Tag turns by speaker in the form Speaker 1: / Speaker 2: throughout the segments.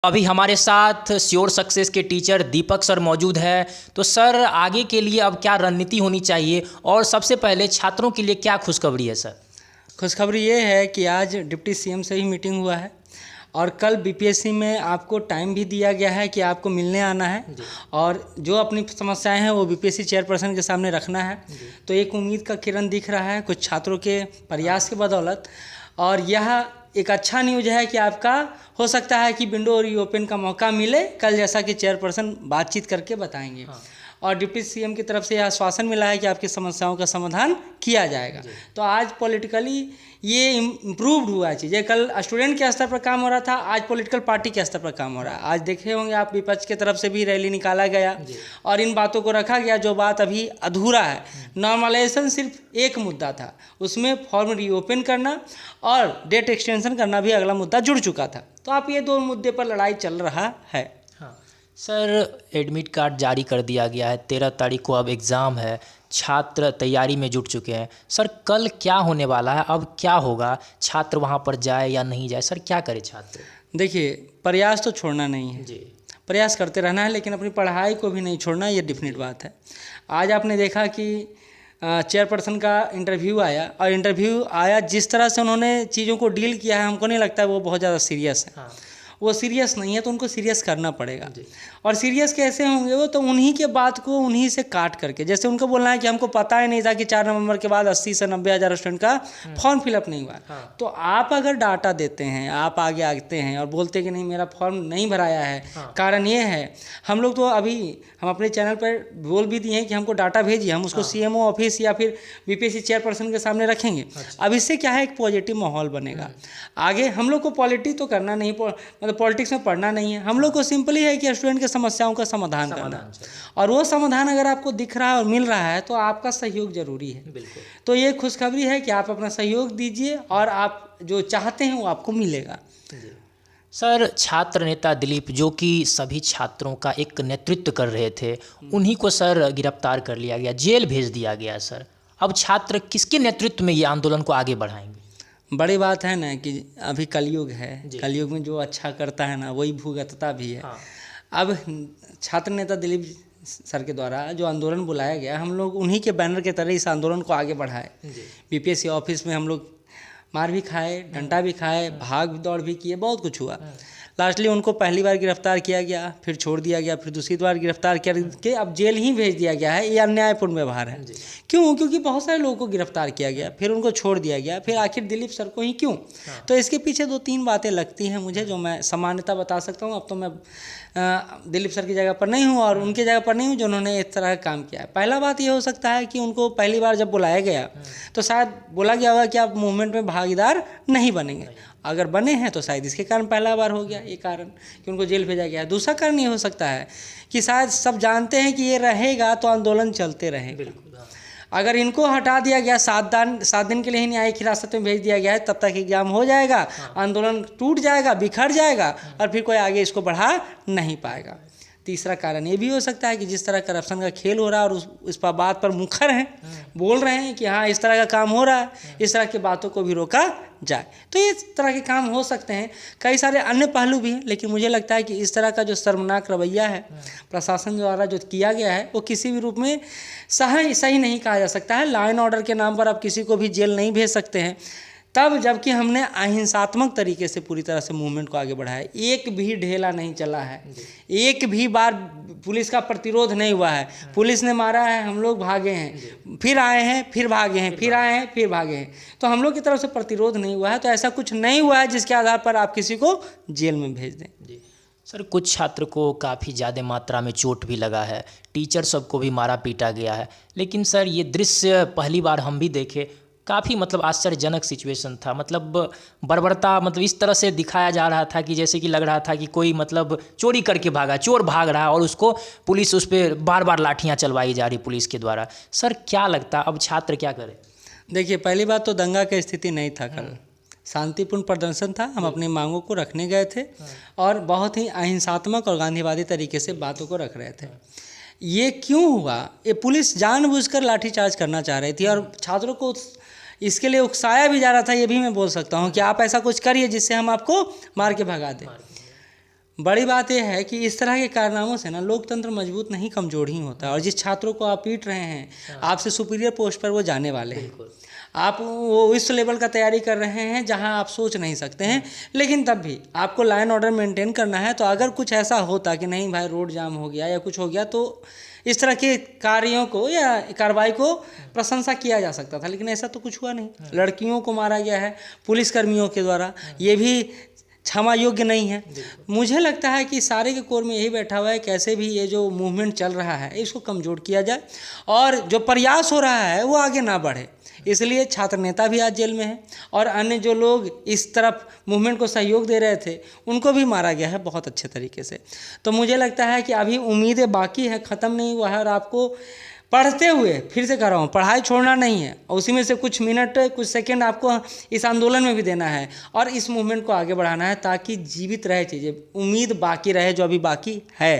Speaker 1: अभी हमारे साथ श्योर सक्सेस के टीचर दीपक सर मौजूद है। तो सर, आगे के लिए अब क्या रणनीति होनी चाहिए और सबसे पहले छात्रों के लिए क्या खुशखबरी है सर?
Speaker 2: खुशखबरी ये है कि आज डिप्टी सीएम से ही मीटिंग हुआ है और कल बीपीएससी में आपको टाइम भी दिया गया है कि आपको मिलने आना है और जो अपनी समस्याएं हैं वो बीपीएससी चेयरपर्सन के सामने रखना है। तो एक उम्मीद का किरण दिख रहा है कुछ छात्रों के प्रयास की बदौलत, और यह एक अच्छा न्यूज़ है कि आपका हो सकता है कि विंडो रीओपन का मौका मिले कल, जैसा कि चेयरपर्सन बातचीत करके बताएंगे। और डिप्टी सीएम की तरफ से यह आश्वासन मिला है कि आपकी समस्याओं का समाधान किया जाएगा। तो आज पॉलिटिकली ये इम्प्रूव्ड हुआ चीज़। कल स्टूडेंट के स्तर पर काम हो रहा था, आज पॉलिटिकल पार्टी के स्तर पर काम हो रहा है। आज देखे होंगे आप, विपक्ष की तरफ से भी रैली निकाला गया और इन बातों को रखा गया जो बात अभी अधूरा है। नॉर्मलाइजेशन सिर्फ एक मुद्दा था, उसमें फॉर्म रीओपन करना और डेट एक्सटेंशन करना भी अगला मुद्दा जुड़ चुका था। तो आप ये दो मुद्दे पर लड़ाई चल रहा है।
Speaker 1: सर, एडमिट कार्ड जारी कर दिया गया है, 13 तारीख को अब एग्ज़ाम है, छात्र तैयारी में जुट चुके हैं। सर, कल क्या होने वाला है, अब क्या होगा? छात्र वहाँ पर जाए या नहीं जाए? सर, क्या करे छात्र?
Speaker 2: देखिए, प्रयास तो छोड़ना नहीं है जी, प्रयास करते रहना है, लेकिन अपनी पढ़ाई को भी नहीं छोड़ना, ये डिफिनिट बात है। आज आपने देखा कि चेयरपर्सन का इंटरव्यू आया और इंटरव्यू आया जिस तरह से उन्होंने चीज़ों को डील किया है, हमको नहीं लगता है वो बहुत ज़्यादा सीरियस है। वो सीरियस नहीं है तो उनको सीरियस करना पड़ेगा। और सीरियस कैसे होंगे वो? तो उन्हीं के बात को उन्हीं से काट करके, जैसे उनको बोलना है कि हमको पता ही नहीं था कि 4 नवंबर के बाद 80 से 90 हज़ार स्टूडेंट का फॉर्म फिलअप नहीं हुआ। तो आप अगर डाटा देते हैं, आप आगे आते हैं और बोलते हैं कि नहीं मेरा फॉर्म नहीं भराया है, कारण ये है, हम लोग तो अभी हम अपने चैनल पर बोल भी दिए हैं कि हमको डाटा भेजिए, हम उसको सीएमओ ऑफिस या फिर बीपीएससी चेयरपर्सन के सामने रखेंगे। अब इससे क्या है, एक पॉजिटिव माहौल बनेगा। आगे हम लोग को पॉलिटिक्स तो करना नहीं, मतलब पॉलिटिक्स में पढ़ना नहीं है, हम लोग को सिंपली है कि स्टूडेंट के समस्याओं का समाधान करना, और वो समाधान अगर आपको दिख रहा है और मिल रहा है तो आपका सहयोग जरूरी है। बिल्कुल। तो ये खुशखबरी है कि आप अपना सहयोग दीजिए और आप जो चाहते हैं वो आपको मिलेगा।
Speaker 1: सर, छात्र नेता दिलीप जो कि सभी छात्रों का एक नेतृत्व कर रहे थे, उन्हीं को सर गिरफ्तार कर लिया गया, जेल भेज दिया गया। सर, अब छात्र किसके नेतृत्व में ये आंदोलन को आगे बढ़ाएंगे?
Speaker 2: बड़ी बात है ना कि अभी कलयुग है, कलयुग में जो अच्छा करता है ना वही भुगतता भी है। अब छात्र नेता दिलीप सर के द्वारा जो आंदोलन बुलाया गया, हम लोग उन्हीं के बैनर के तरह इस आंदोलन को आगे बढ़ाए। बीपीएससी ऑफिस में हम लोग मार भी खाए, डंडा भी खाए, भाग दौड़ भी किए, बहुत कुछ हुआ। लास्टली उनको पहली बार गिरफ्तार किया गया, फिर छोड़ दिया गया, फिर दूसरी बार गिरफ्तार करके अब जेल ही भेज दिया गया है। ये अन्यायपूर्ण व्यवहार है। क्यों? क्योंकि बहुत सारे लोगों को गिरफ्तार किया गया, फिर उनको छोड़ दिया गया, फिर आखिर दिलीप सर को ही क्यों? तो इसके पीछे 2-3 बातें लगती हैं मुझे, जो मैं सामान्यता बता सकता हूँ। अब तो मैं दिलीप सर की जगह पर नहीं हूँ और उनकी जगह पर नहीं हूँ जिन्होंने इस तरह का काम किया है। पहला बात ये हो सकता है कि उनको पहली बार जब बुलाया गया तो शायद बोला गया होगा कि आप मूवमेंट में भागीदार नहीं बनेंगे। अगर बने हैं तो शायद इसके कारण पहला बार हो गया ये कारण कि उनको जेल भेजा गया। दूसरा कारण ये हो सकता है कि शायद सब जानते हैं कि ये रहेगा तो आंदोलन चलते रहेगा। अगर इनको हटा दिया गया, 7 दिन के लिए ही न्यायिक हिरासत में भेज दिया गया है, तब तक एग्जाम हो जाएगा, आंदोलन टूट जाएगा, बिखर जाएगा और फिर कोई आगे इसको बढ़ा नहीं पाएगा। तीसरा कारण ये भी हो सकता है कि जिस तरह करप्शन का खेल हो रहा है और उस पर बात पर मुखर हैं, बोल रहे हैं कि हाँ इस तरह का काम हो रहा है, इस तरह की बातों को भी रोका जाए। तो ये तरह के काम हो सकते हैं। कई सारे अन्य पहलू भी हैं, लेकिन मुझे लगता है कि इस तरह का जो शर्मनाक रवैया है प्रशासन द्वारा जो किया गया है वो किसी भी रूप में सही नहीं कहा जा सकता है। लॉ एंड ऑर्डर के नाम पर आप किसी को भी जेल नहीं भेज सकते हैं, तब जबकि हमने अहिंसात्मक तरीके से पूरी तरह से मूवमेंट को आगे बढ़ाया। एक भी ढेला नहीं चला है, एक भी बार पुलिस का प्रतिरोध नहीं हुआ है। पुलिस ने मारा है, हम लोग भागे हैं, फिर आए हैं, फिर भागे हैं, फिर आए हैं, फिर भागे हैं। तो हम लोग की तरफ से प्रतिरोध नहीं हुआ है। तो ऐसा कुछ नहीं हुआ है जिसके आधार पर आप किसी को जेल में भेज दें।
Speaker 1: सर, कुछ छात्र को काफ़ी ज़्यादा मात्रा में चोट भी लगा है, टीचर सबको भी मारा पीटा गया है। लेकिन सर, ये दृश्य पहली बार हम भी देखे, काफ़ी मतलब आश्चर्यजनक सिचुएशन था। मतलब बर्बरता, मतलब इस तरह से दिखाया जा रहा था कि जैसे कि लग रहा था कि कोई मतलब चोरी करके भागा, चोर भाग रहा है और उसको पुलिस उस पर बार बार लाठियाँ चलवाई जा रही पुलिस के द्वारा। सर, क्या लगता अब छात्र क्या करें?
Speaker 2: देखिए, पहली बात तो दंगा की स्थिति नहीं था, कल शांतिपूर्ण प्रदर्शन था। हम अपनी मांगों को रखने गए थे और बहुत ही अहिंसात्मक और गांधीवादी तरीके से बातों को रख रहे थे। ये क्यों हुआ? ये पुलिस जानबूझकर लाठीचार्ज करना चाह रही थी और छात्रों को इसके लिए उकसाया भी जा रहा था। ये भी मैं बोल सकता हूँ कि आप ऐसा कुछ करिए जिससे हम आपको मार के भगा दें। बड़ी बात यह है कि इस तरह के कारनामों से ना लोकतंत्र मजबूत नहीं कमजोर ही होता है। और जिस छात्रों को आप पीट रहे हैं, आपसे सुपीरियर पोस्ट पर वो जाने वाले हैं। आप वो इस लेवल का तैयारी कर रहे हैं जहां आप सोच नहीं सकते हैं, लेकिन तब भी आपको लाइन ऑर्डर मेंटेन करना है। तो अगर कुछ ऐसा होता कि नहीं भाई रोड जाम हो गया या कुछ हो गया, तो इस तरह के कार्यों को या कार्रवाई को प्रशंसा किया जा सकता था, लेकिन ऐसा तो कुछ हुआ नहीं। लड़कियों को मारा गया है पुलिसकर्मियों के द्वारा, ये भी क्षमा योग्य नहीं है। मुझे लगता है कि सारे के कोर में यही बैठा हुआ है, कैसे भी ये जो मूवमेंट चल रहा है इसको कमज़ोर किया जाए और जो प्रयास हो रहा है वो आगे ना बढ़े। इसलिए छात्र नेता भी आज जेल में है और अन्य जो लोग इस तरफ मूवमेंट को सहयोग दे रहे थे उनको भी मारा गया है बहुत अच्छे तरीके से। तो मुझे लगता है कि अभी उम्मीदें बाकी है, ख़त्म नहीं हुआ है। और आपको पढ़ते हुए फिर से कह रहा हूँ, पढ़ाई छोड़ना नहीं है, और उसी में से कुछ मिनट कुछ सेकंड आपको इस आंदोलन में भी देना है और इस मूवमेंट को आगे बढ़ाना है, ताकि जीवित रहे चीज़ें, उम्मीद बाकी रहे जो अभी बाकी है।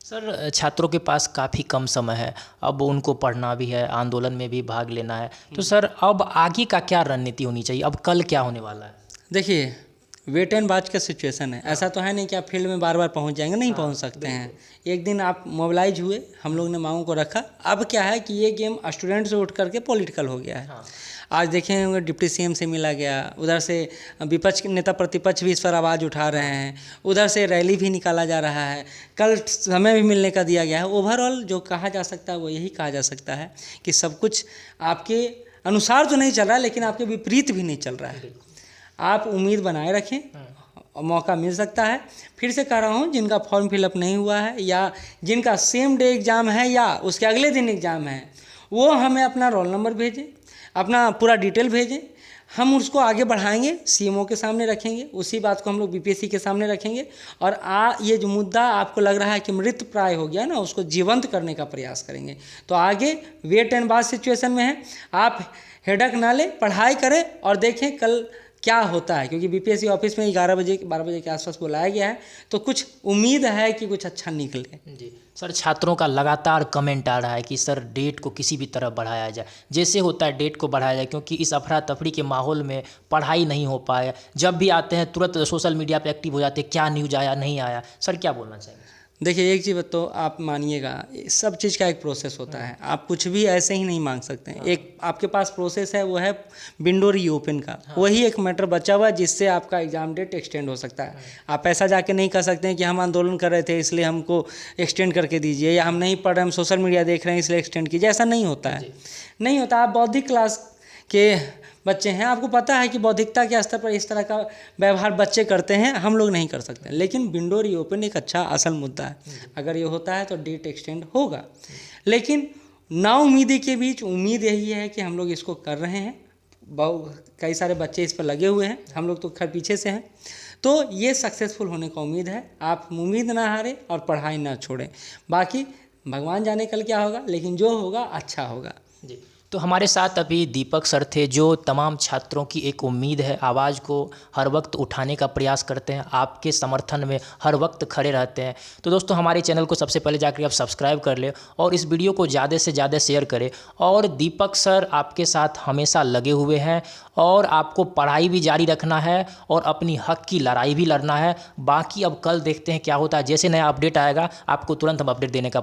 Speaker 1: सर, छात्रों के पास काफ़ी कम समय है, अब उनको पढ़ना भी है, आंदोलन में भी भाग लेना है, तो सर अब आगे का क्या रणनीति होनी चाहिए? अब कल क्या होने वाला है?
Speaker 2: देखिए, वेट एंड वॉच का सिचुएशन है। ऐसा तो है नहीं कि आप फील्ड में बार बार पहुंच जाएंगे, नहीं पहुंच सकते हैं। एक दिन आप मोबिलाइज हुए, हम लोग ने मांगों को रखा। अब क्या है कि ये गेम स्टूडेंट से उठ करके पॉलिटिकल हो गया है। आज देखें होंगे डिप्टी सीएम से मिला गया, उधर से विपक्ष के नेता प्रतिपक्ष भी इस पर आवाज़ उठा रहे हैं, उधर से रैली भी निकाला जा रहा है, कल समय भी मिलने का दिया गया है। ओवरऑल जो कहा जा सकता है वो यही कहा जा सकता है कि सब कुछ आपके अनुसार तो नहीं चल रहा है, लेकिन आपके विपरीत भी नहीं चल रहा है। आप उम्मीद बनाए रखें, मौका मिल सकता है। फिर से कह रहा हूँ, जिनका फॉर्म फिलअप नहीं हुआ है या जिनका सेम डे एग्ज़ाम है या उसके अगले दिन एग्ज़ाम है, वो हमें अपना रोल नंबर भेजें, अपना पूरा डिटेल भेजें, हम उसको आगे बढ़ाएंगे, सीएमओ के सामने रखेंगे, उसी बात को हम लोग बीपीएससी के सामने रखेंगे। और ये जो मुद्दा आपको लग रहा है कि मृत प्राय हो गया ना, उसको जीवंत करने का प्रयास करेंगे। तो आगे वेट एंड वॉच सिचुएशन में है, आप हेडक ना लें, पढ़ाई करें और देखें कल क्या होता है, क्योंकि बीपीएससी ऑफिस में 12 बजे के आसपास बुलाया गया है, तो कुछ उम्मीद है कि कुछ अच्छा निकले।
Speaker 1: जी सर, छात्रों का लगातार कमेंट आ रहा है कि सर डेट को किसी भी तरह बढ़ाया जाए, जैसे होता है डेट को बढ़ाया जाए, क्योंकि इस अफरा तफरी के माहौल में पढ़ाई नहीं हो पाए। जब भी आते हैं तुरंत सोशल मीडिया पे एक्टिव हो जाते हैं, क्या न्यूज़ आया नहीं आया। सर क्या बोलना चाहेंगे?
Speaker 2: देखिए, एक चीज़ तो आप मानिएगा, सब चीज़ का एक प्रोसेस होता है, आप कुछ भी ऐसे ही नहीं मांग सकते हैं। एक आपके पास प्रोसेस है, वो है विंडो रीओपन का, वही एक मैटर बचा हुआ है जिससे आपका एग्ज़ाम डेट एक्सटेंड हो सकता है। आप ऐसा जाके नहीं कह सकते हैं कि हम आंदोलन कर रहे थे इसलिए हमको एक्सटेंड करके दीजिए, या हम नहीं पढ़ रहे, हम सोशल मीडिया देख रहे हैं इसलिए एक्सटेंड कीजिए। ऐसा नहीं होता है, नहीं होता। आप बौद्धिक क्लास के बच्चे हैं, आपको पता है कि बौद्धिकता के स्तर पर इस तरह का व्यवहार बच्चे करते हैं, हम लोग नहीं कर सकते। लेकिन विंडो रीओपन एक अच्छा असल मुद्दा है, अगर ये होता है तो डेट एक्सटेंड होगा। लेकिन नाउम्मीदी के बीच उम्मीद यही है कि हम लोग इसको कर रहे हैं, कई सारे बच्चे इस पर लगे हुए हैं, हम लोग तो खैर पीछे से हैं, तो ये सक्सेसफुल होने का उम्मीद है। आप उम्मीद ना हारें और पढ़ाई ना छोड़ें। बाकी भगवान जाने कल क्या होगा, लेकिन जो होगा अच्छा होगा।
Speaker 1: जी, तो हमारे साथ अभी दीपक सर थे, जो तमाम छात्रों की एक उम्मीद है, आवाज़ को हर वक्त उठाने का प्रयास करते हैं, आपके समर्थन में हर वक्त खड़े रहते हैं। तो दोस्तों, हमारे चैनल को सबसे पहले जाकर आप सब्सक्राइब कर लें और इस वीडियो को ज़्यादा से ज़्यादा शेयर करें। और दीपक सर आपके साथ हमेशा लगे हुए हैं और आपको पढ़ाई भी जारी रखना है और अपनी हक की लड़ाई भी लड़ना है। बाकी अब कल देखते हैं क्या होता है, जैसे नया अपडेट आएगा आपको तुरंत हम अपडेट देने का